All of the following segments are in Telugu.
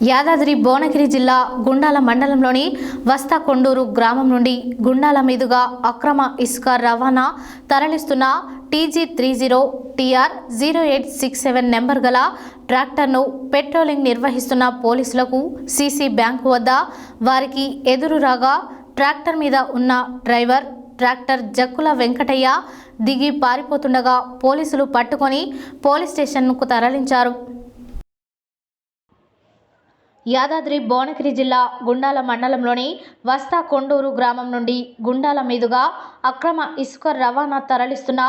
యాదాద్రి భువనగిరి జిల్లా గుండాల మండలంలోని వస్తాకొండూరు గ్రామం నుండి గుండాల మీదుగా అక్రమ ఇసుక రవాణా తరలిస్తున్న TG30 TR 0867 నెంబర్ గల ట్రాక్టర్ను పెట్రోలింగ్ నిర్వహిస్తున్న పోలీసులకు సీసీ బ్యాంకు వద్ద వారికి ఎదురు రాగా ట్రాక్టర్ మీద ఉన్న డ్రైవర్ ట్రాక్టర్ జక్కుల వెంకటయ్య దిగి పారిపోతుండగా పోలీసులు పట్టుకొని పోలీస్ స్టేషన్కు తరలించారు. యాదాద్రి భువనగిరి జిల్లా గుండాల మండలంలోని వస్తాకొండూరు గ్రామం నుండి గుండాల మీదుగా అక్రమ ఇసుక రవాణా తరలిస్తున్న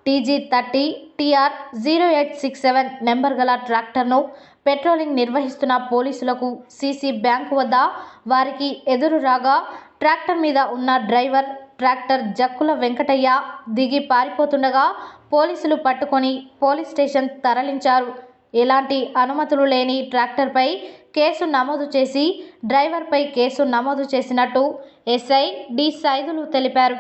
TG30 TR 0867 నెంబర్ గల ట్రాక్టర్ను పెట్రోలింగ్ నిర్వహిస్తున్న పోలీసులకు సీసీ బ్యాంకు వద్ద వారికి ఎదురు రాగా ట్రాక్టర్ మీద ఉన్న డ్రైవర్ ట్రాక్టర్ జక్కుల వెంకటయ్య దిగి పారిపోతుండగా పోలీసులు పట్టుకొని పోలీస్ స్టేషన్ తరలించారు. ఎలాంటి అనుమతులు లేని ట్రాక్టర్పై కేసు నమోదు చేసి డ్రైవర్పై కేసు నమోదు చేసినట్టు SI D సైదులు తెలిపారు.